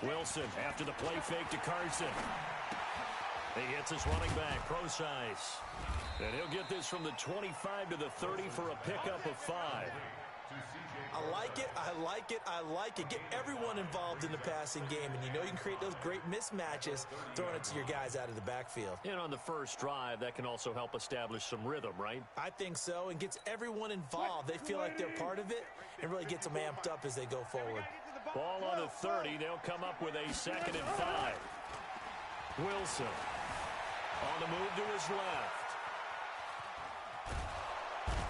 Wilson after the play fake to Carson. He hits his running back, Procise. And he'll get this from the 25 to the 30 for a pickup of 5. I like it, I like it, I like it. Get everyone involved in the passing game, and you know you can create those great mismatches throwing it to your guys out of the backfield. And on the first drive, that can also help establish some rhythm, right? I think so, and gets everyone involved. They feel like they're part of it and really gets them amped up as they go forward. Ball on the 30. They'll come up with a 2nd and 5. Wilson on the move to his left.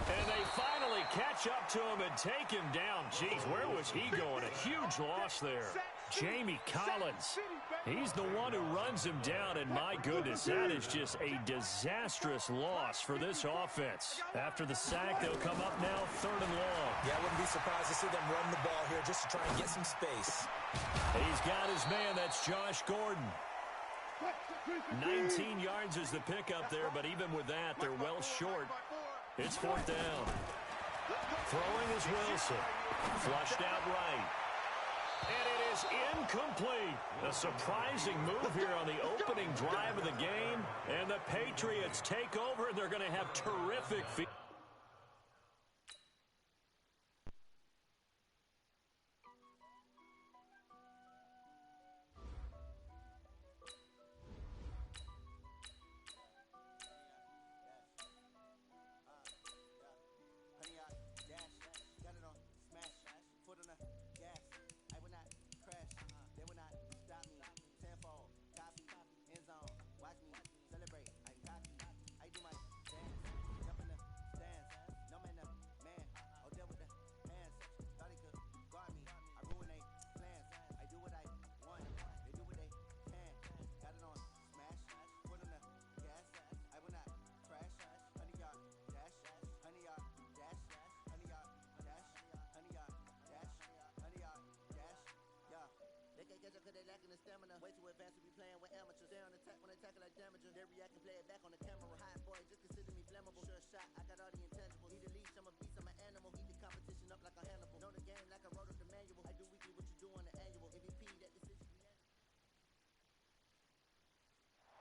And they finally catch up to him and take him down. Jeez, where was he going? A huge loss there. Jamie Collins. He's the one who runs him down, and my goodness, that is just a disastrous loss for this offense. After the sack, they'll come up now 3rd and long. Yeah, I wouldn't be surprised to see them run the ball here just to try and get some space. He's got his man. That's Josh Gordon. 19 yards is the pickup there, but even with that, they're well short. It's 4th down. Throwing is Wilson. Flushed out right. And it is incomplete. A surprising move here on the opening drive of the game. And the Patriots take over, and they're going to have terrific feet.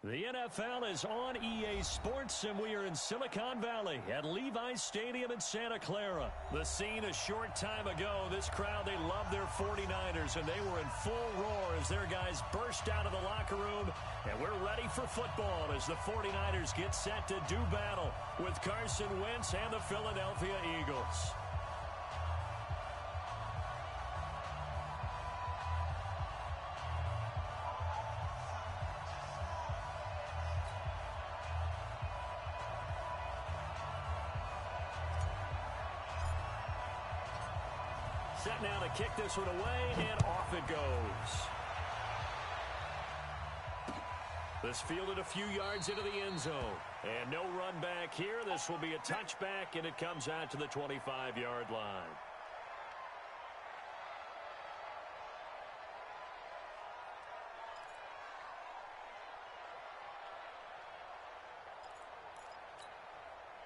The NFL is on EA Sports, and we are in Silicon Valley at Levi's Stadium in Santa Clara. The scene a short time ago. This crowd, they love their 49ers, and they were in full roar as their guys burst out of the locker room. And we're ready for football as the 49ers get set to do battle with Carson Wentz and the Philadelphia Eagles. Set now to kick this one away, and off it goes. This fielded a few yards into the end zone. And no run back here. This will be a touchback, and it comes out to the 25-yard line.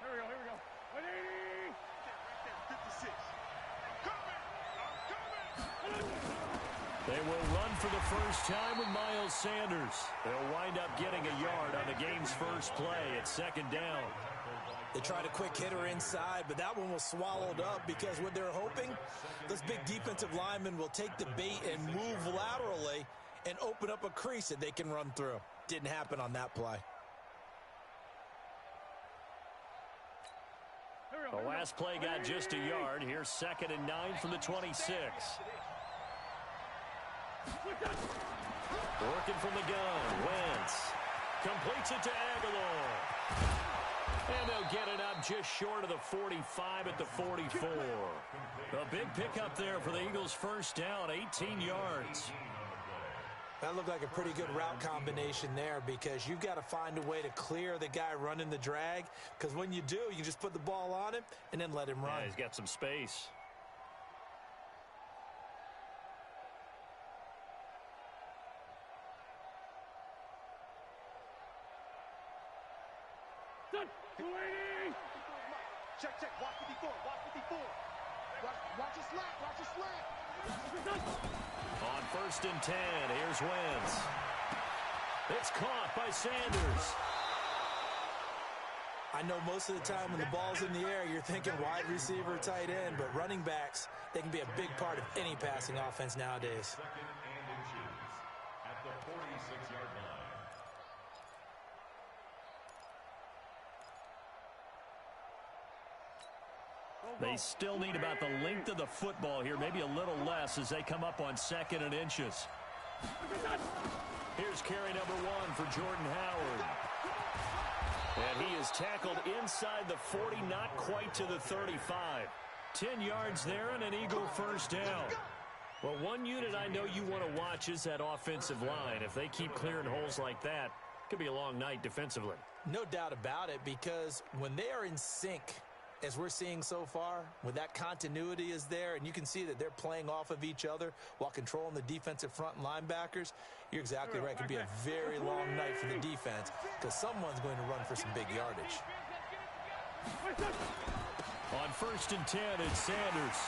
Here we go. 180! 56. They will run for the first time with Miles Sanders. They'll wind up getting a yard on the game's first play at 2nd down. They tried a quick hitter inside, but that one was swallowed up because what they're hoping, those big defensive linemen will take the bait and move laterally and open up a crease that they can run through. Didn't happen on that play. The last play got just a yard. Here's 2nd and 9 from the 26. Working from the gun, Wentz completes it to Aguilar. And they'll get it up just short of the 45 at the 44. A big pickup there for the Eagles' first down, 18 yards. That looked like a pretty good route combination there because you've got to find a way to clear the guy running the drag, because when you do, you just put the ball on him and then let him run. Yeah, he's got some space. Check, check. Watch 54. Watch 54. Watch your slant. Watch your slant. On 1st and 10, here's Wentz. It's caught by Sanders. I know most of the time when the ball's in the air, you're thinking wide receiver, tight end, but running backs, they can be a big part of any passing offense nowadays. At the 46-yard line. They still need about the length of the football here, maybe a little less as they come up on 2nd and inches. Here's carry number 1 for Jordan Howard. And he is tackled inside the 40, not quite to the 35. 10 yards there and an Eagle first down. Well, one unit I know you want to watch is that offensive line. If they keep clearing holes like that, it could be a long night defensively. No doubt about it, because when they are in sync, as we're seeing so far, when that continuity is there and you can see that they're playing off of each other while controlling the defensive front and linebackers, you're exactly right. It could be a very long night for the defense because someone's going to run for some big yardage. On 1st and 10, it's Sanders.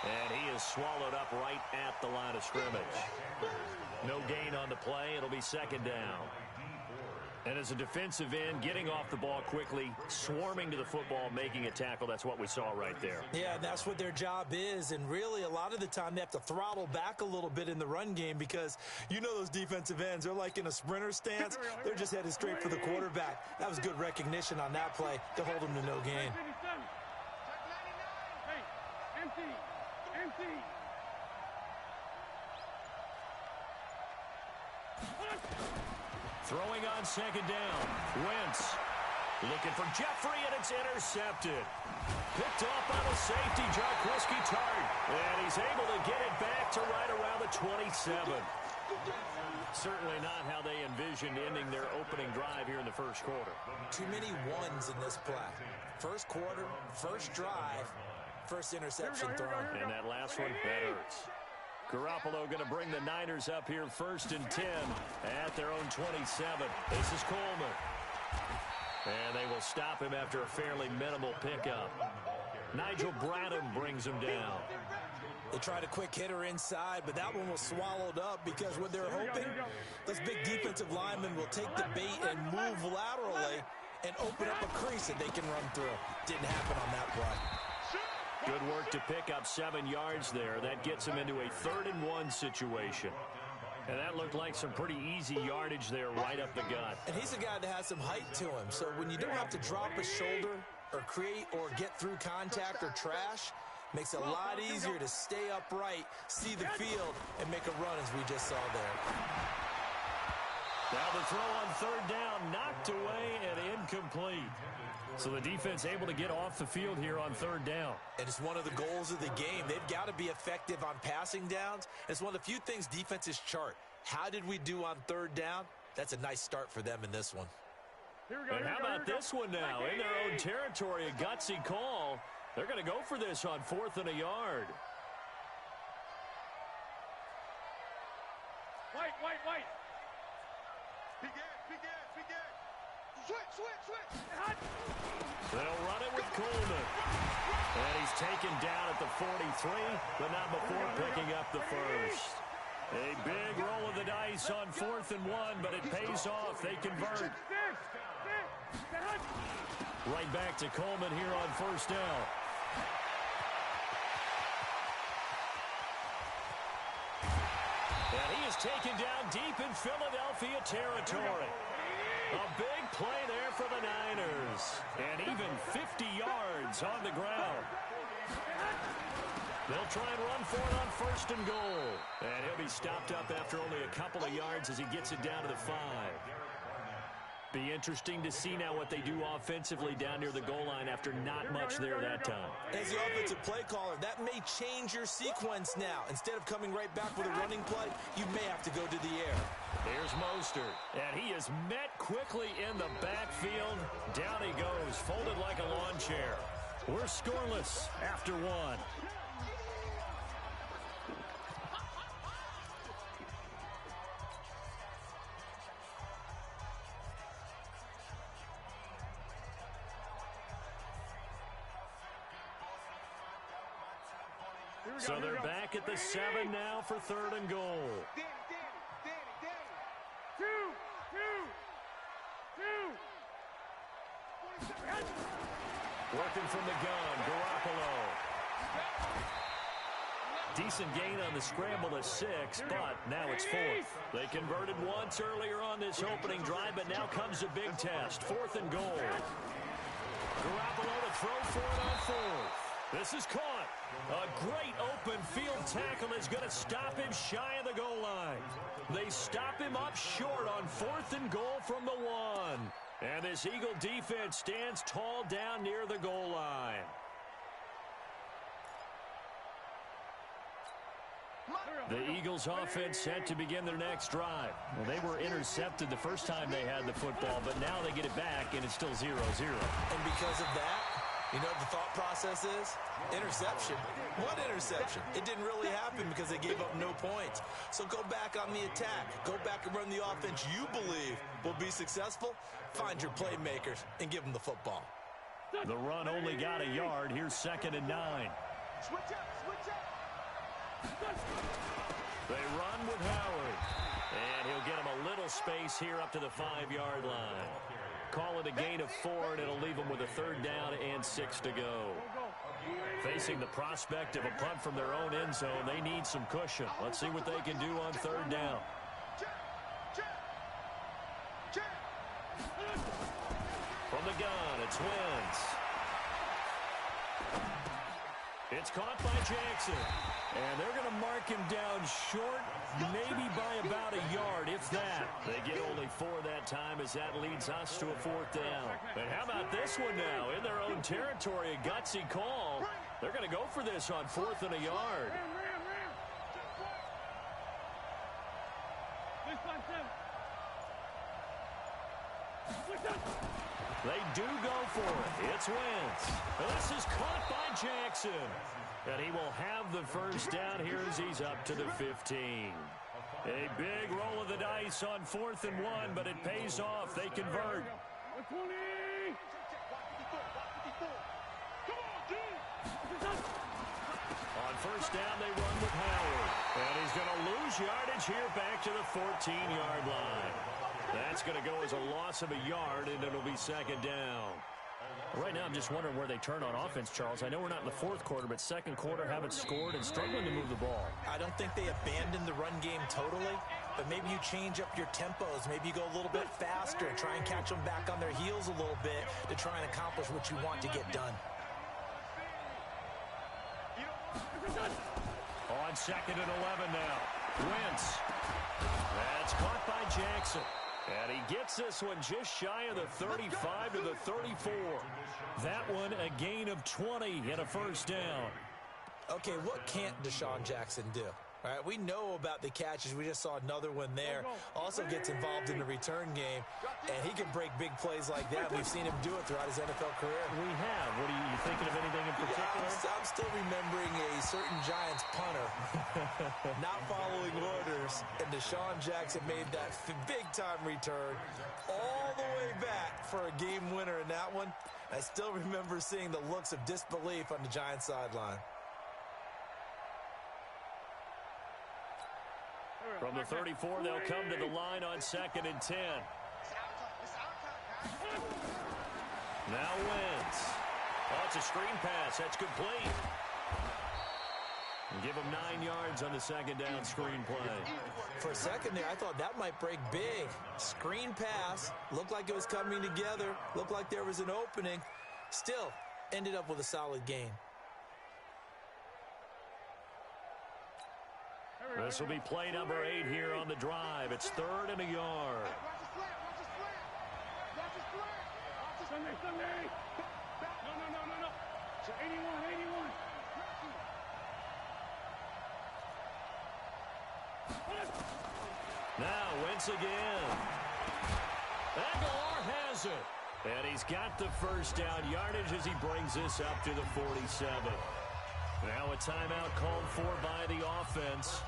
And he is swallowed up right at the line of scrimmage. No gain on the play. It'll be 2nd down. And as a defensive end, getting off the ball quickly, swarming to the football, making a tackle, that's what we saw right there. Yeah, and that's what their job is. And really, a lot of the time, they have to throttle back a little bit in the run game because you know those defensive ends, they're like in a sprinter stance. They're just headed straight for the quarterback. That was good recognition on that play to hold them to no gain. Hey, empty. Empty. Throwing on 2nd down. Wentz looking for Jeffrey, and it's intercepted. Picked off by the safety, Jarquiski Tart. And he's able to get it back to right around the 27. Certainly not how they envisioned ending their opening drive here in the first quarter. Too many ones in this play. First quarter, first drive, first interception thrown. And that last one, that hurts. Garoppolo going to bring the Niners up here 1st and 10 at their own 27. This is Coleman. And they will stop him after a fairly minimal pickup. Nigel Bradham brings him down. They tried a quick hitter inside, but that one was swallowed up because what they're hoping, this big defensive lineman will take the bait and move laterally and open up a crease that they can run through. Didn't happen on that play. Good work to pick up 7 yards there. That gets him into a 3rd and 1 situation. And that looked like some pretty easy yardage there right up the gut. And he's a guy that has some height to him. So when you don't have to drop a shoulder or create or get through contact or trash, makes it a lot easier to stay upright, see the field, and make a run as we just saw there. Now the throw on 3rd down, knocked away and incomplete. So the defense able to get off the field here on 3rd down. And it's one of the goals of the game. They've got to be effective on passing downs. It's one of the few things defenses chart. How did we do on 3rd down? That's a nice start for them in this one. And how about this one now? In their own territory, a gutsy call. They're going to go for this on 4th and a yard. White. Begin. Switch. They'll run it with Coleman. And he's taken down at the 43, but not before picking up the first. A big roll of the dice on 4th and 1, but it pays off. They convert. Right back to Coleman here on 1st down. And he is taken down deep in Philadelphia territory. A big play there for the Niners. And even 50 yards on the ground. They'll try and run for it on 1st and goal. And he'll be stopped up after only a couple of yards as he gets it down to the 5. Be interesting to see now what they do offensively down near the goal line after not much there that time. As the offensive play caller, that may change your sequence now. Instead of coming right back with a running play, you may have to go to the air. Here's Mostert, and he is met quickly in the backfield. Down he goes, folded like a lawn chair. We're scoreless after 1. So they're back at the 7 now for 3rd and goal. Working from the gun, Garoppolo. Decent gain on the scramble to 6, but now it's 4th. They converted once earlier on this opening drive, but now comes a big test. 4th and goal. Garoppolo to throw for it on 4th. This is caught. A great open field tackle is going to stop him shy of the goal line. They stop him up short on 4th and goal from the 1. And this Eagle defense stands tall down near the goal line. The Eagles offense set to begin their next drive. Well, they were intercepted the first time they had the football, but now they get it back, and it's still 0-0. And because of that, you know what the thought process is? Interception. What interception? It didn't really happen because they gave up no points. So go back on the attack. Go back and run the offense you believe will be successful. Find your playmakers and give them the football. The run only got a yard. Here's 2nd and 9. Switch up, switch up. They run with Howard. And he'll get him a little space here up to the 5-yard line. Call it a gain of 4, and it'll leave them with a 3rd down and 6 to go. Facing the prospect of a punt from their own end zone, they need some cushion. Let's see what they can do on 3rd down. From the gun, it's Wentz. It's caught by Jackson. And they're going to mark him down short, maybe by about a yard, if that. They get only 4 that time as that leads us to a 4th down. And how about this one now? In their own territory, a gutsy call. They're going to go for this on 4th and a yard. They do go for it. It's Wentz. This is caught by Jackson. And he will have the 1st down here as he's up to the 15. A big roll of the dice on 4th and 1, but it pays off. They convert. On 1st down, they run with Howard. And he's going to lose yardage here back to the 14-yard line. That's going to go as a loss of a yard, and it'll be 2nd down. Right now, I'm just wondering where they turn on offense, Charles. I know we're not in the 4th quarter, but 2nd quarter haven't scored and struggling to move the ball. I don't think they abandoned the run game totally, but maybe you change up your tempos. Maybe you go a little bit faster and try and catch them back on their heels a little bit to try and accomplish what you want to get done. On 2nd and 11 now. Wentz. That's caught by Jackson. And he gets this one just shy of the 35 to the 34. That one a gain of 20 and a 1st down. Okay, what can't Deshaun Jackson do? All right, we know about the catches. We just saw another one there. Also gets involved in the return game, and he can break big plays like that. We've seen him do it throughout his NFL career. We have. What are you thinking of anything in particular? Yeah, I'm still remembering a certain Giants punter not following orders, and Deshaun Jackson made that big-time return all the way back for a game winner in that one. I still remember seeing the looks of disbelief on the Giants sideline. From the 34, they'll come to the line on 2nd and 10. Now Wentz. Oh, it's a screen pass. That's complete. And give him 9 yards on the 2nd down screen play. For a second there, I thought that might break big. Screen pass. Looked like it was coming together. Looked like there was an opening. Still, ended up with a solid gain. This will be play number 8 here on the drive. It's 3rd and a yard. Sunday. No. So 81. Now Wentz again. Aguilar has it. And he's got the 1st down yardage as he brings this up to the 47. Now a timeout called for by the offense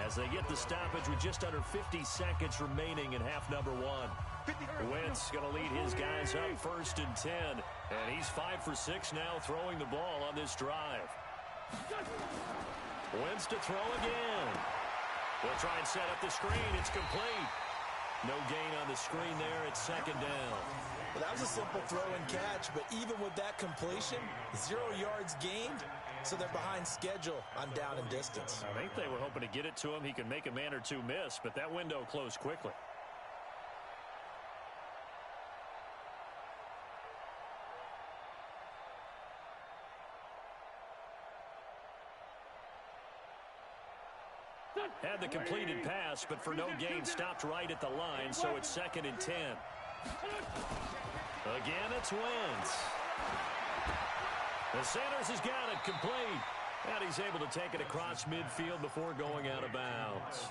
as they get the stoppage with just under 50 seconds remaining in half number 1. Wentz going to lead his guys up 1st and 10. And he's 5 for 6 now throwing the ball on this drive. Wentz to throw again. They'll try and set up the screen. It's complete. No gain on the screen there. It's second down. Well, that was a simple throw and catch, but even with that completion, 0 yards gained, so they're behind schedule on down and distance. I think they were hoping to get it to him. He can make a man or two miss, but that window closed quickly. Had the completed pass, but for no gain, stopped right at the line, so it's second and 10. Again, it's Wentz. The Sanders has got it complete. And he's able to take it across midfield before going out of bounds.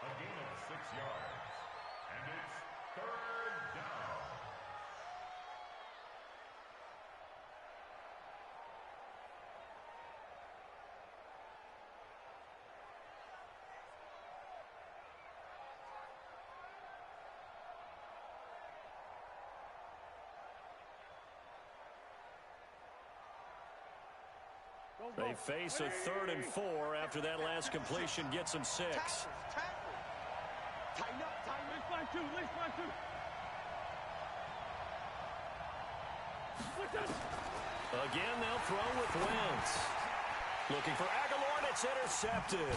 A gain of 6 yards. And it's third down. They face a 3rd and 4 after that last completion gets them 6. Tighten up, tighten up. Line two, line two. Again, they'll throw with Wentz. Looking for Aguilar, and it's intercepted.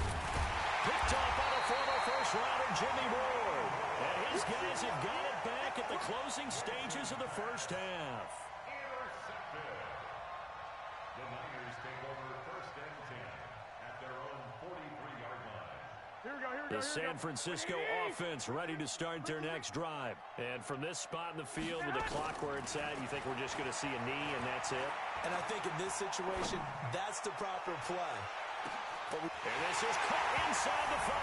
Picked off by the former first-rounder Jimmy Ward. And his guys have got it back at the closing stages of the first half. Intercepted. The Niners take over 1st and 10 at their own 43-yard line. The San Francisco offense ready to start their next drive. And from this spot in the field with the clock where it's at, you think we're just going to see a knee and that's it? And I think in this situation, that's the proper play. And this is caught inside the 5.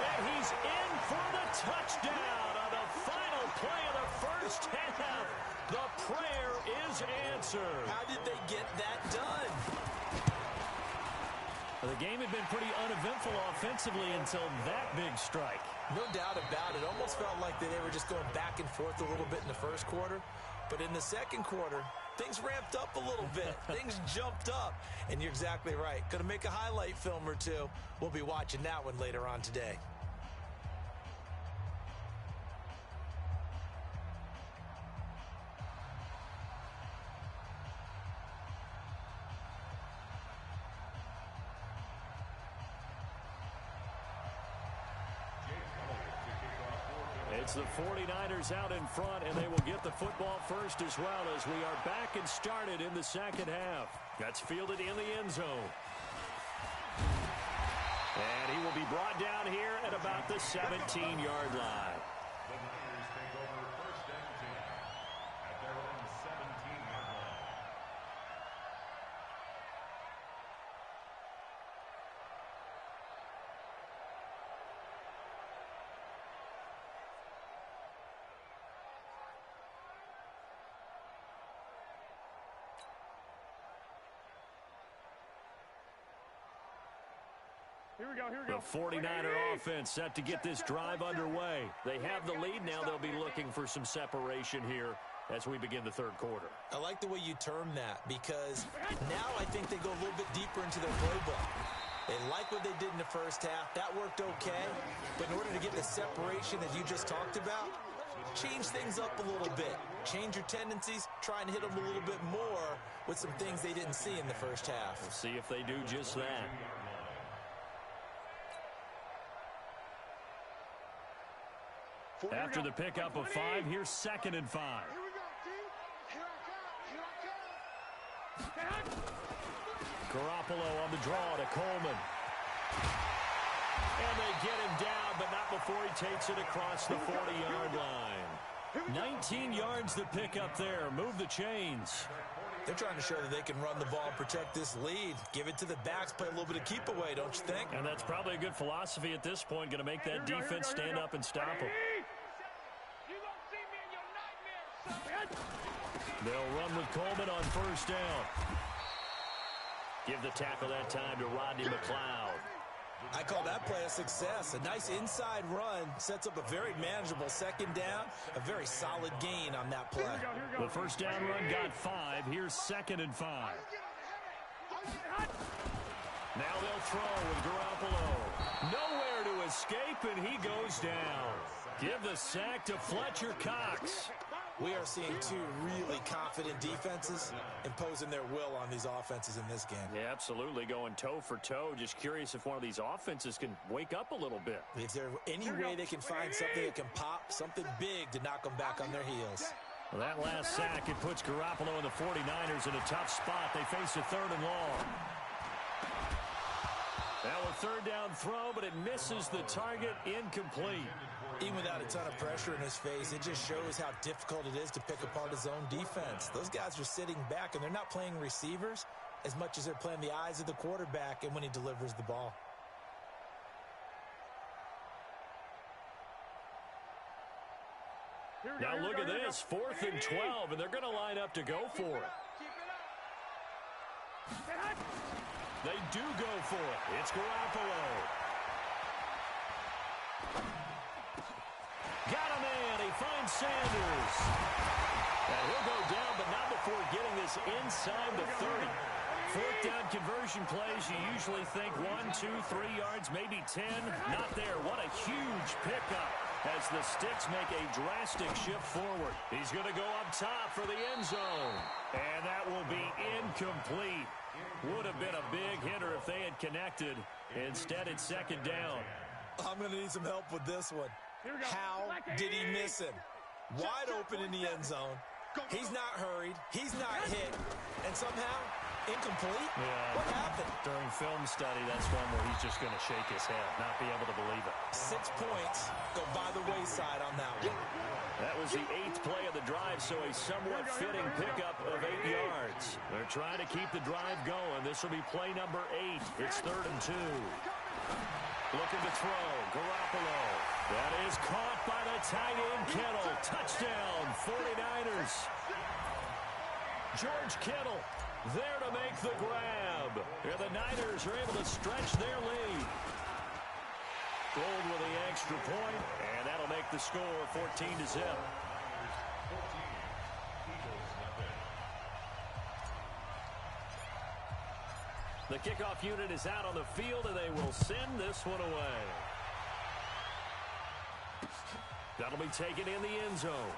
And he's in for the touchdown on the final play of the first half. The prayer is answered. How did they get that done? The game had been pretty uneventful offensively until that big strike. No doubt about it. Almost felt like they were just going back and forth a little bit in the first quarter. But in the second quarter, things ramped up a little bit. Things jumped up. And you're exactly right. Going to make a highlight film or two. We'll be watching that one later on today. It's the 49ers out in front, and they will get the football first as well as we are back and started in the second half. That's fielded in the end zone. And he will be brought down here at about the 17-yard line. The Niners take over 1st and 10 at their own 17-yard line. The 49er offense set to get this drive underway. They have the lead now. They'll be looking for some separation here as we begin the third quarter. I like the way you term that because now I think they go a little bit deeper into their playbook. They like what they did in the first half. That worked okay. But in order to get the separation that you just talked about, change things up a little bit. Change your tendencies. Try and hit them a little bit more with some things they didn't see in the first half. We'll see if they do just that. After the pickup of 5, here's 2nd and 5. Here we go, D. Here I come. Garoppolo on the draw to Coleman. And they get him down, but not before he takes it across the 40-yard line. 19 yards to pick up there. Move the chains. They're trying to show that they can run the ball and protect this lead. Give it to the backs, play a little bit of keep away, don't you think? And that's probably a good philosophy at this point. Going to make that defense stand up and stop them. They'll run with Coleman on first down. Give the tackle that time to Rodney McLeod. I call that play a success. A nice inside run sets up a very manageable second down. A very solid gain on that play. The first down run got 5. Here's 2nd and 5. Now they'll throw with Garoppolo. Nowhere to escape, and he goes down. Give the sack to Fletcher Cox. We are seeing two really confident defenses imposing their will on these offenses in this game. Yeah, absolutely, going toe for toe. Just curious if one of these offenses can wake up a little bit. Is there any way they can find something that can pop, something big to knock them back on their heels? Well, that last sack, it puts Garoppolo and the 49ers in a tough spot. They face a 3rd and long. Now a 3rd down throw, but it misses the target, incomplete. Even without a ton of pressure in his face, it just shows how difficult it is to pick apart his own defense. Those guys are sitting back, and they're not playing receivers as much as they're playing the eyes of the quarterback and when he delivers the ball. Now look at this, 4th and 12, and they're going to line up to go for it. They do go for it. It's Garoppolo. Got a man. He finds Sanders. And he'll go down, but not before getting this inside the 30. 4th down conversion plays, you usually think 1, 2, 3 yards, maybe 10. Not there. What a huge pickup as the Sticks make a drastic shift forward. He's going to go up top for the end zone. And that will be incomplete. Would have been a big hitter if they had connected. Instead, it's 2nd down. I'm going to need some help with this one. How did he miss him? Wide open in the end zone. He's not hurried. He's not hit. And somehow, incomplete? Yeah. What happened? During film study, that's one where he's just going to shake his head, not be able to believe it. 6 points go by the wayside on that one. That was the 8th play of the drive, so a somewhat fitting pickup of 8 yards. They're trying to keep the drive going. This will be play number 8. It's 3rd and 2. Looking to throw. Garoppolo. That is caught by the tight end, Kittle. Touchdown, 49ers. George Kittle there to make the grab. And the Niners are able to stretch their lead. Gold with the extra point, and that'll make the score 14-0. The kickoff unit is out on the field, and they will send this one away. That'll be taken in the end zone.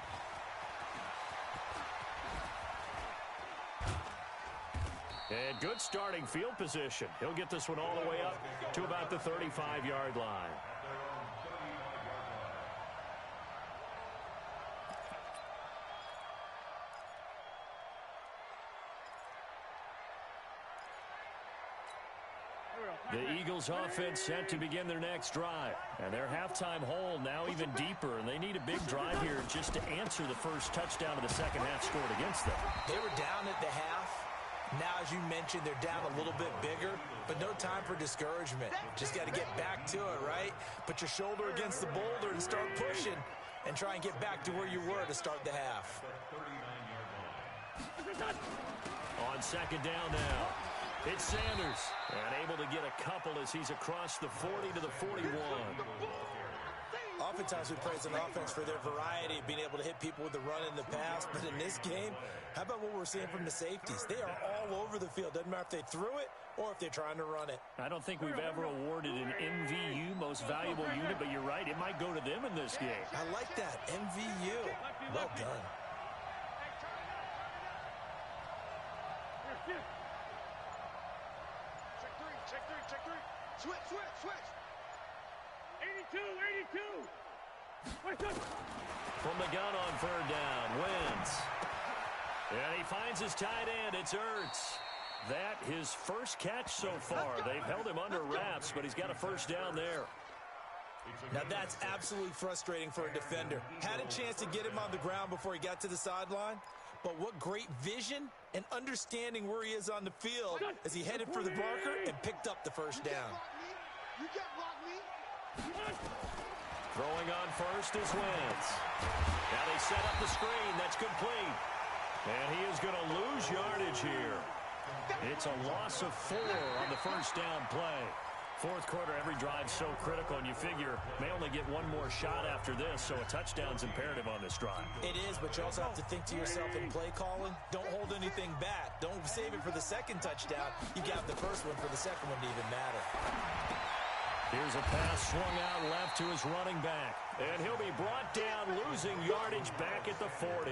And good starting field position. He'll get this one all the way up to about the 35-yard line. The Eagles offense set to begin their next drive. And their halftime hole now even deeper. And they need a big drive here just to answer the first touchdown of the second half scored against them. They were down at the half. Now, as you mentioned, they're down a little bit bigger, but no time for discouragement. Just got to get back to it, right? Put your shoulder against the boulder and start pushing and try and get back to where you were to start the half. On 2nd down now. It's Sanders, and able to get a couple as he's across the 40 to the 41. Oftentimes we praise an offense for their variety of being able to hit people with the run and the pass, but in this game, how about what we're seeing from the safeties? They are all over the field. Doesn't matter if they threw it or if they're trying to run it. I don't think we've ever awarded an MVU, most valuable unit, but you're right, it might go to them in this game. I like that, MVU. Well done. Check three. Switch. 82. From the gun on 3rd down, Wentz. And he finds his tight end. It's Ertz. That his first catch so far. They've held him under wraps, but he's got a 1st down there. Now that's absolutely frustrating for a defender. Had a chance to get him on the ground before he got to the sideline, but what great vision and understanding where he is on the field as he headed for the marker and picked up the 1st down. You can't block me. Throwing on first is Wentz. Now they set up the screen. That's complete. And he is going to lose yardage here. It's a loss of 4 on the 1st down play. Fourth quarter, every drive's so critical, and you figure may only get one more shot after this, so a touchdown's imperative on this drive. It is, but you also have to think to yourself in play calling, don't hold anything back. Don't save it for the second touchdown. You got the first one for the second one to even matter. Here's a pass swung out left to his running back, and he'll be brought down, losing yardage back at the 40.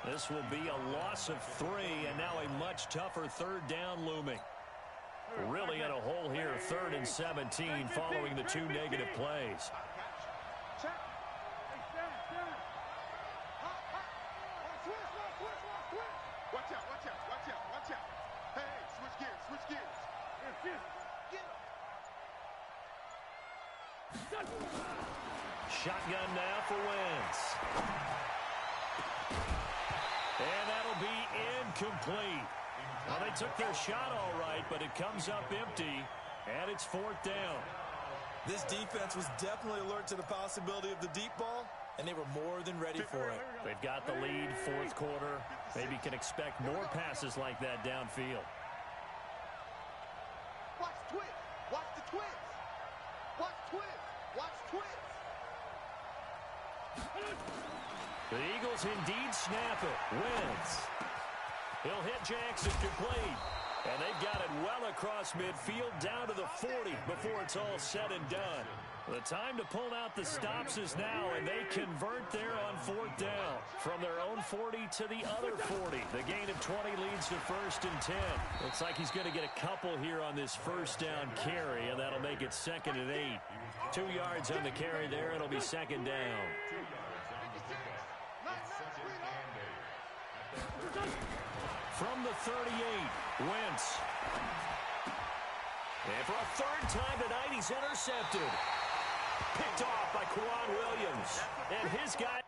This will be a loss of 3, and now a much tougher third down looming. Really in a hole here, 3rd and 17, following the 2 negative plays. Watch out. Hey, switch gears. Shotgun now for Wentz. And that'll be incomplete. Well, they took their shot all right, but it comes up empty, and it's 4th down. This defense was definitely alert to the possibility of the deep ball, and they were more than ready for it. They've got the lead, 4th quarter. Maybe can expect more passes like that downfield. Watch twist. Watch the twist. Watch twist. Watch twist. The Eagles indeed snap it. Wentz. He'll hit Jackson complete. And they've got it well across midfield down to the 40 before it's all said and done. The time to pull out the stops is now, and they convert there on 4th down. From their own 40 to the other 40. The gain of 20 leads to 1st and 10. Looks like he's going to get a couple here on this first down carry, and that'll make it 2nd and 8. 2 yards on the carry there. It'll be 2nd down. From the 38, Wentz. And for a 3rd time tonight, he's intercepted. Picked off by Quan Williams. And his guy...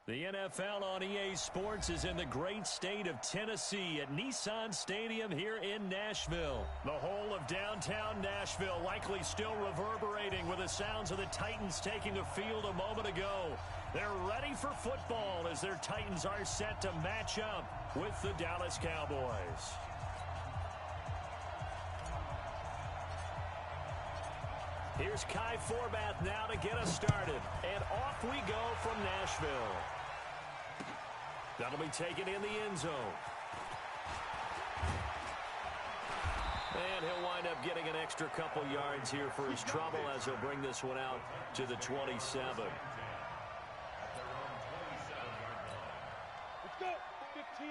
The NFL on EA Sports is in the great state of Tennessee at Nissan Stadium here in Nashville. The whole of downtown Nashville likely still reverberating with the sounds of the Titans taking the field a moment ago. They're ready for football as their Titans are set to match up with the Dallas Cowboys. Here's Kai Forbath now to get us started. And off we go from Nashville. That'll be taken in the end zone. And he'll wind up getting an extra couple yards here for his trouble as he'll bring this one out to the 27. Let's go. 15,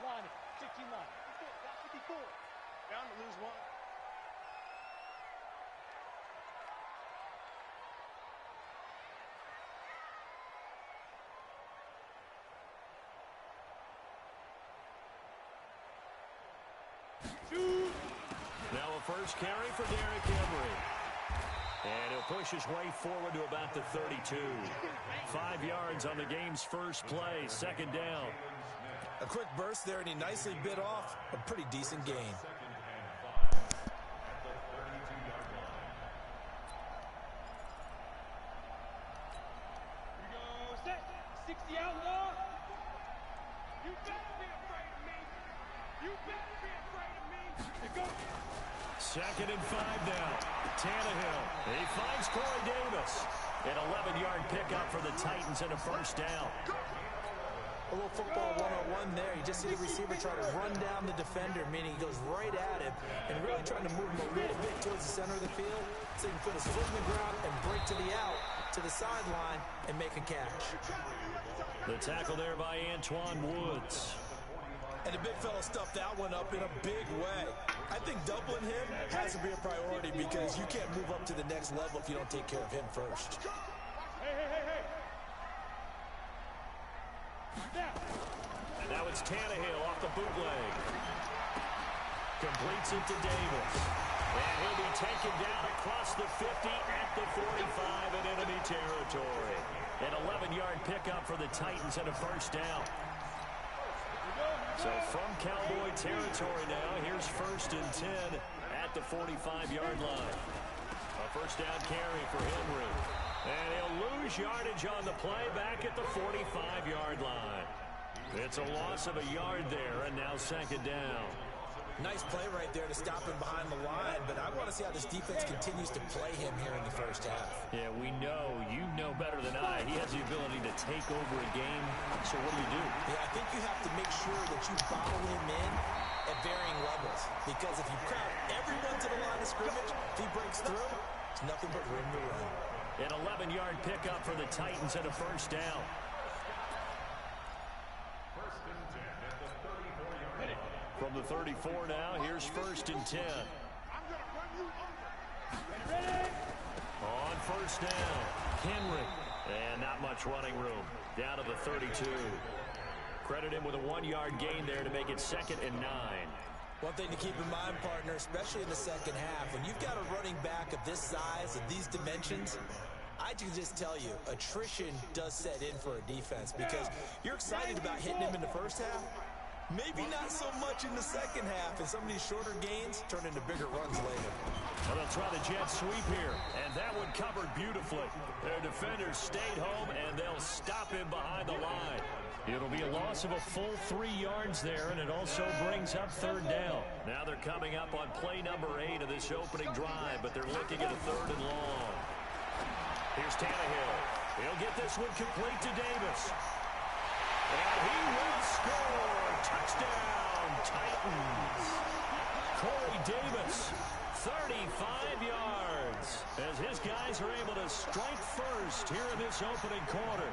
line it. 16 line. 54. Down to lose 1. Now a first carry for Derrick Henry. And he'll push his way forward to about the 32. 5 yards on the game's first play, 2nd down. A quick burst there, and he nicely bit off a pretty decent gain. Second and 5 now. Tannehill. He finds Corey Davis. An 11-yard pickup for the Titans and a first down. A little football 101 there. You just see the receiver try to run down the defender, meaning he goes right at him and really trying to move him a little bit towards the center of the field so he can put his foot in the ground and break to the out, to the sideline, and make a catch. The tackle there by Antoine Woods. And the big fella stuffed that one up in a big way. I think doubling him has to be a priority because you can't move up to the next level if you don't take care of him first. And now it's Tannehill off the bootleg. Completes it to Davis. And he'll be taken down across the 50 at the 45 in enemy territory. An 11-yard pickup for the Titans and a first down. So from Cowboy territory now, here's first and 10 at the 45-yard line. A first down carry for Henry. And he'll lose yardage on the play back at the 45-yard line. It's a loss of a yard there, and now second down. Nice play right there to stop him behind the line, but I want to see how this defense continues to play him here in the first half. Yeah, we know, you know better than I, he has the ability to take over a game. So what do? Yeah, I think you have to make sure that you bottle him in at varying levels, because if you crowd everyone to the line of scrimmage, if he breaks through, it's nothing but room to run. An 11-yard pickup for the Titans and a first down. From the 34 now, here's first and 10. On first down, Henry. And not much running room. Down to the 32. Credit him with a 1-yard gain there to make it second and 9. One thing to keep in mind, partner, especially in the second half, when you've got a running back of this size, of these dimensions, I can just tell you, attrition does set in for a defense because you're excited about hitting him in the first half. Maybe not so much in the second half, and some of these shorter gains turn into bigger runs later. Well, they'll try the jet sweep here, and that one covered beautifully. Their defenders stayed home, and they'll stop him behind the line. It'll be a loss of a full 3 yards there, and it also brings up third down. Now they're coming up on play number 8 of this opening drive, but they're looking at a third and long. Here's Tannehill. He'll get this one complete to Davis. And he will score. Touchdown, Titans. Corey Davis, 35 yards, as his guys are able to strike first here in this opening quarter.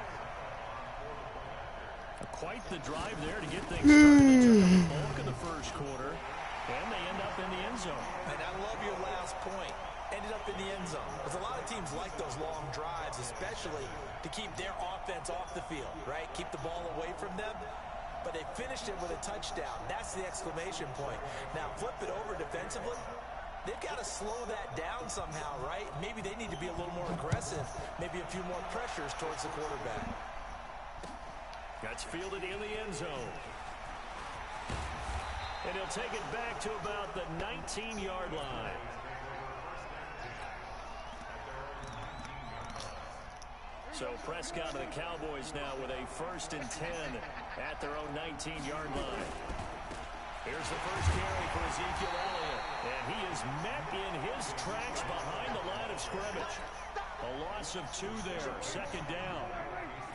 Quite the drive there to get things started. They took the bulk of the first quarter, and they end up in the end zone. And I love your last point. Ended up in the end zone. Because a lot of teams like those long drives, especially to keep their offense off the field, right? Keep the ball away from them. But they finished it with a touchdown. That's the exclamation point. Now, flip it over defensively. They've got to slow that down somehow, right? Maybe they need to be a little more aggressive. Maybe a few more pressures towards the quarterback. That's fielded in the end zone. And he'll take it back to about the 19-yard line. So Prescott and the Cowboys now with a first and 10 at their own 19-yard line. Here's the first carry for Ezekiel Elliott. And he is met in his tracks behind the line of scrimmage. A loss of 2 there. Second down.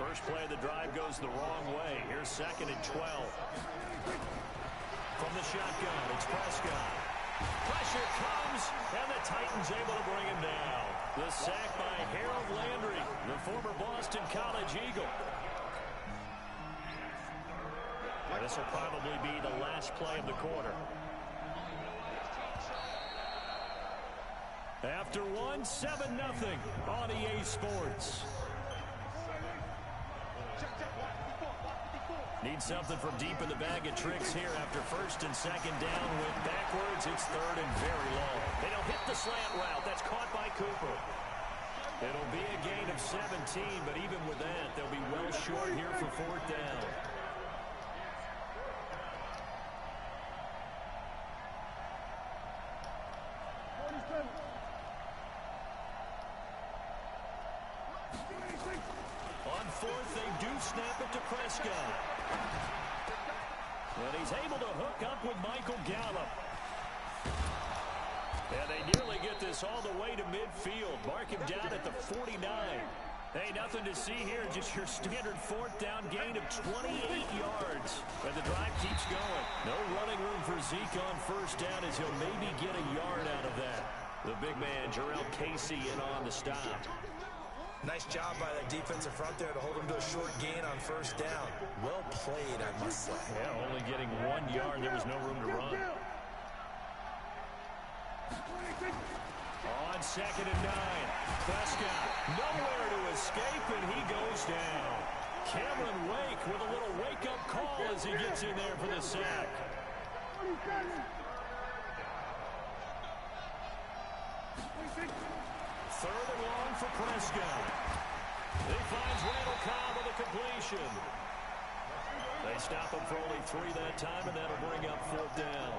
First play of the drive goes the wrong way. Here's second and 12. From the shotgun, it's Prescott. Pressure comes, and the Titans able to bring him down. The sack by Harold Landry, the former Boston College Eagle. This will probably be the last play of the quarter. After 7-0 on EA Sports. Need something from deep in the bag of tricks here after first and second down. Went backwards. It's third and very long. They don't hit the slant route. That's caught by Cooper. It'll be a gain of 17, but even with that, they'll be well short here for fourth down. On fourth, they do snap it to Prescott. And he's able to hook up with Michael Gallup. And they nearly get this all the way to midfield. Mark him down at the 49. Hey, nothing to see here. Just your standard fourth down gain of 28 yards. And the drive keeps going. No running room for Zeke on first down as he'll maybe get a yard out of that. The big man, Jarrell Casey, in on the stop. Nice job by that defensive front there to hold him to a short gain on first down. Well played, I must say. Yeah, only getting 1 yard. There was no room to run. On 2nd and 9, Prescott nowhere to escape, and he goes down. Cameron Wake with a little wake-up call as he gets in there for the sack. 3rd and long for Prescott. He finds Randall Cobb with a completion. They stop him for only 3 that time, and that'll bring up 4th down.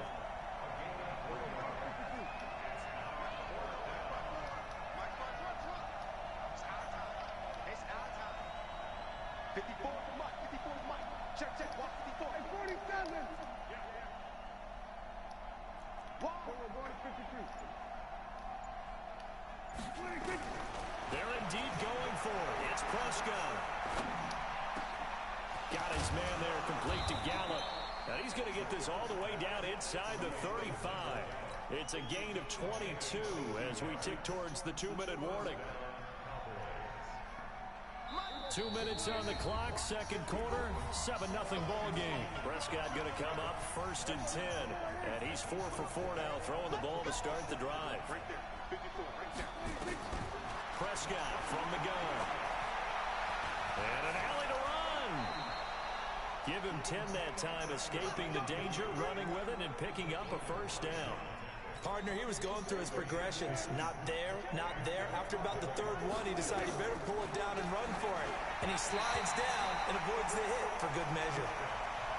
They're indeed going for it. It's Prescott. Got his man there complete to Gallup. Now he's going to get this all the way down inside the 35. It's a gain of 22 as we tick towards the 2-minute warning. 2 minutes on the clock, second quarter, 7-0 ball game. Prescott going to come up 1st and 10. And he's 4 for 4 now, throwing the ball to start the drive. Prescott from the gun. And an alley to run. Give him 10 that time, escaping the danger, running with it, and picking up a first down. Partner, he was going through his progressions. Not there, not there. After about the 3rd one, he decided he better pull it down and run for it. And he slides down and avoids the hit for good measure.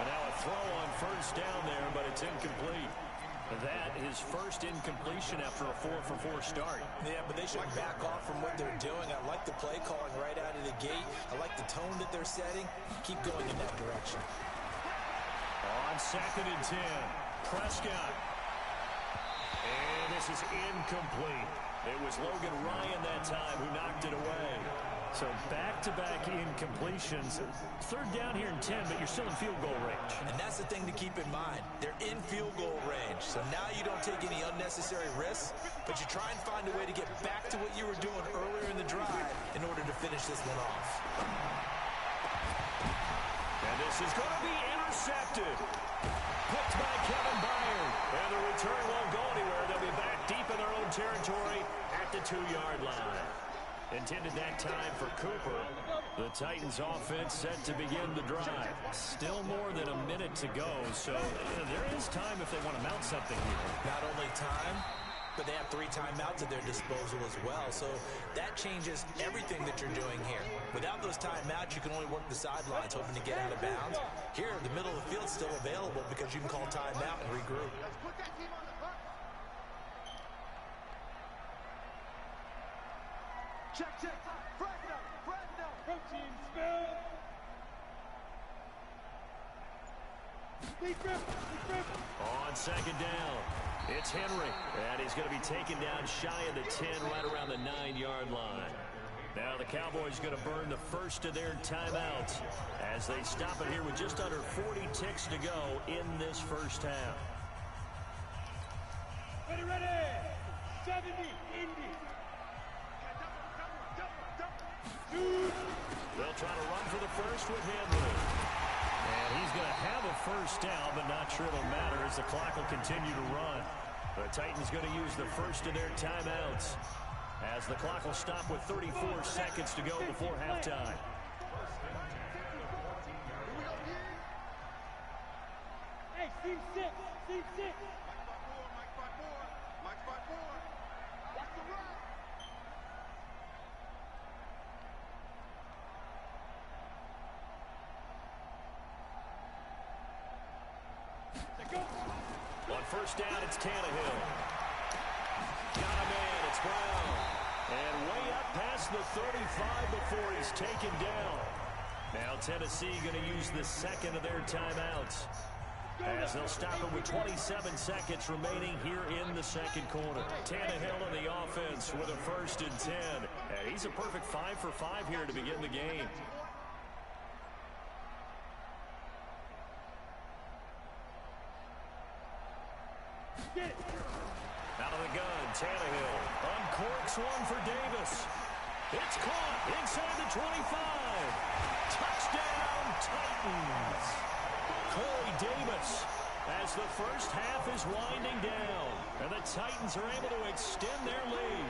And now a throw on first down there, but it's incomplete. That is first incompletion after a 4 for 4 start. Yeah, but they should back off from what they're doing. I like the play calling right out of the gate. I like the tone that they're setting. Keep going in that direction. On 2nd and 10, Prescott. And this is incomplete. It was Logan Ryan that time who knocked it away. So back-to-back incompletions. 3rd down here in 10, but you're still in field goal range. And that's the thing to keep in mind. They're in field goal range. So now you don't take any unnecessary risks, but you try and find a way to get back to what you were doing earlier in the drive in order to finish this one off. And this is going to be intercepted. Picked by Kevin Byard. And the return won't go anywhere. They'll be back deep in their own territory at the 2-yard line. Intended that time for Cooper. The Titans offense set to begin the drive. Still more than a minute to go, so there is time if they want to mount something here. Not only time, but they have 3 timeouts at their disposal as well, so that changes everything that you're doing here. Without those timeouts, you can only work the sidelines hoping to get out of bounds. Here, the middle of the field's still available because you can call timeout and regroup. Let's put that team on the clock. Check. Fragno. Protein spill. Deep grip. On 2nd down, it's Henry. And he's going to be taken down shy of the 10, right around the 9-yard line. Now the Cowboys going to burn the first of their timeouts as they stop it here with just under 40 ticks to go in this first half. Ready. 70, Indy. They'll try to run for the first with Henry. And he's going to have a first down, but not sure it'll matter as the clock will continue to run. The Titans going to use the first of their timeouts as the clock will stop with 34 seconds to go before halftime. Hey, Steve 6. Mike 5-4. Watch the run. On first down, it's Tannehill. Got a man, it's Brown. And way up past the 35 before he's taken down. Now Tennessee going to use the second of their timeouts. as they'll stop it with 27 seconds remaining here in the second quarter. Tannehill in the offense with a 1st and 10. And he's a perfect 5 for 5 here to begin the game. Out of the gun, Tannehill uncorks one for Davis. It's caught inside the 25. Touchdown, Titans. Corey Davis, as the first half is winding down, and the Titans are able to extend their lead.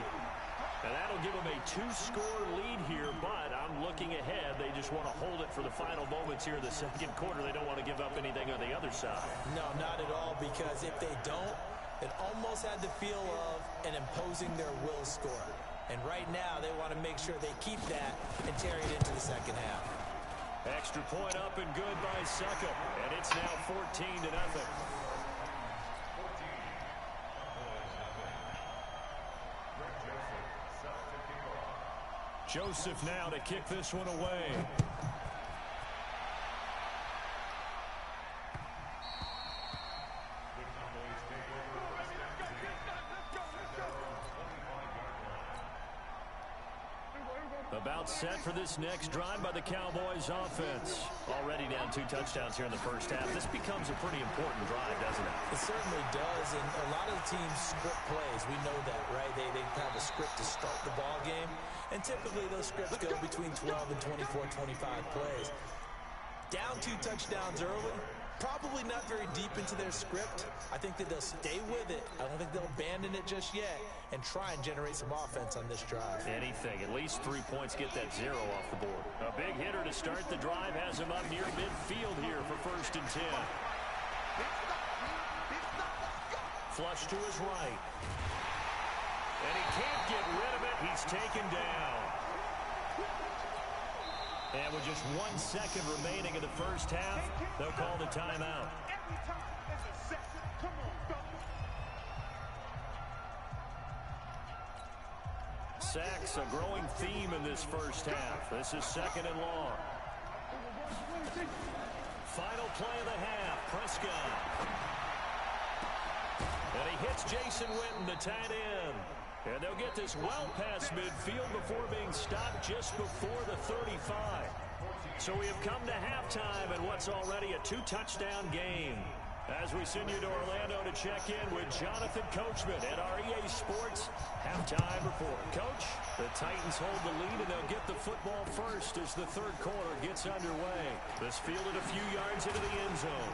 And that'll give them a 2-score lead here, but I'm looking ahead. They just want to hold it for the final moments here in the second quarter. They don't want to give up anything on the other side. No, not at all, because if they don't, it almost had the feel of an imposing their will score. And right now, they want to make sure they keep that and carry it into the second half. Extra point up and good by Suckup, and it's now 14-0. Joseph now to kick this one away. About set for this next drive by the Cowboys offense. Already down 2 touchdowns here in the first half. This becomes a pretty important drive, doesn't it? It certainly does, and a lot of the teams script plays. We know that, right? They have a script to start the ball game, and typically those scripts go between 12 and 24, 25 plays. Down 2 touchdowns early, probably not very deep into their script. I think that they'll stay with it. I don't think they'll abandon it just yet and try and generate some offense on this drive. Anything. At least 3 points, get that 0 off the board. A big hitter to start the drive has him up near midfield here for 1st and 10. Flush to his right. And he can't get rid of it. He's taken down. And with just 1 second remaining in the first half, they'll call the timeout. Sacks, a growing theme in this first half. This is 2nd and long. Final play of the half, Prescott. And he hits Jason Witten, the tight end. And they'll get this well past midfield before being stopped just before the 35. So we have come to halftime in what's already a 2-touchdown game. As we send you to Orlando to check in with Jonathan Coachman at our EA Sports Halftime Report. Coach, the Titans hold the lead, and they'll get the football first as the third quarter gets underway. This fielded a few yards into the end zone.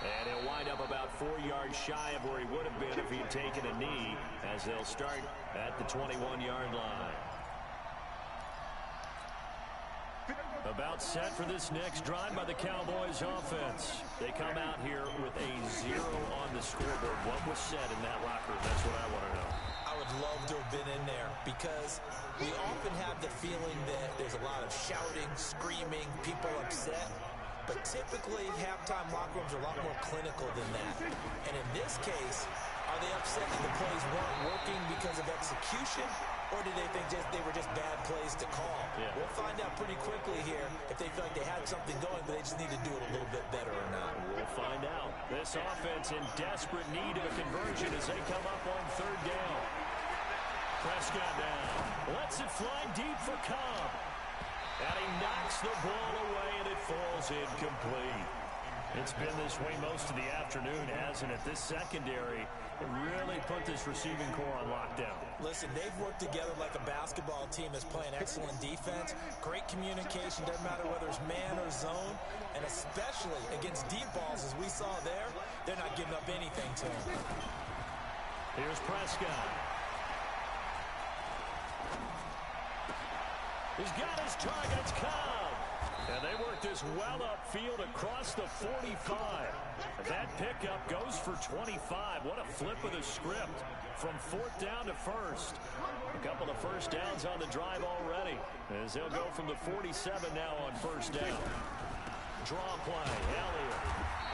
And he'll wind up about 4 yards shy of where he would have been if he had taken a knee, as they'll start at the 21-yard line. About set for this next drive by the Cowboys offense. They come out here with a 0 on the scoreboard. What was said in that locker room? That's what I want to know. I would love to have been in there, because we often have the feeling that there's a lot of shouting, screaming, people upset. But typically, halftime locker rooms are a lot more clinical than that. And in this case, are they upset that the plays weren't working because of execution, or do they think they were just bad plays to call? Yeah. We'll find out pretty quickly here if they feel like they had something going, but they just need to do it a little bit better or not. We'll find out. This offense in desperate need of a conversion as they come up on 3rd down. Prescott down. Lets it fly deep for Cobb. And he knocks the ball away, and it falls incomplete. It's been this way most of the afternoon, hasn't it? This secondary really put this receiving core on lockdown. Listen, they've worked together like a basketball team that's playing excellent defense. Great communication, doesn't matter whether it's man or zone. And especially against deep balls, as we saw there, they're not giving up anything to him. Here's Prescott. He's got his targets, Cobb. And they work this well upfield across the 45. That pickup goes for 25. What a flip of the script from 4th down to 1st. A couple of first downs on the drive already, as they'll go from the 47 now on 1st down. Draw play, Elliott.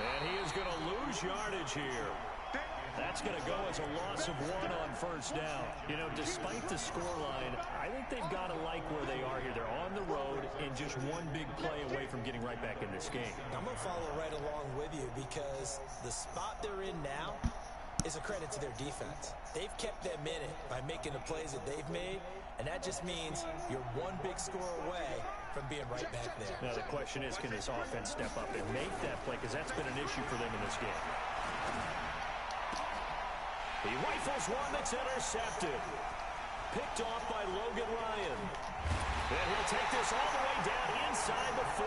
And he is going to lose yardage here. That's going to go as a loss of 1 on first down. You know, despite the scoreline, I think they've got to like where they are here. They're on the road and just one big play away from getting right back in this game. I'm going to follow right along with you because the spot they're in now is a credit to their defense. They've kept them in it by making the plays that they've made, and that just means you're one big score away from being right back there. Now the question is, can this offense step up and make that play? Because that's been an issue for them in this game. He rifles one that's intercepted. Picked off by Logan Ryan. And he'll take this all the way down inside the 40.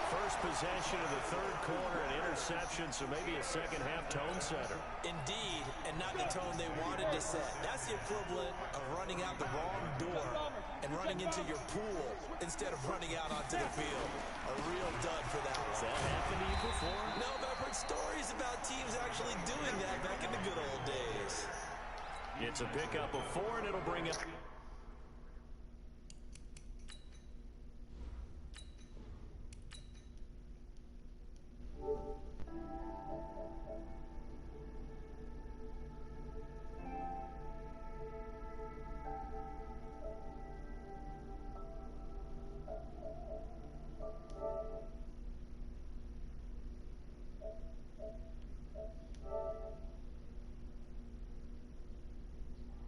First possession of the third quarter, an interception, so maybe a second-half tone setter. Indeed, and not the tone they wanted to set. That's the equivalent of running out the wrong door and running into your pool instead of running out onto the field. A real dud for that one. Has that happened to you before? No, but I've heard stories about teams actually doing that back in the good old days. It's a pickup of 4, and it'll bring up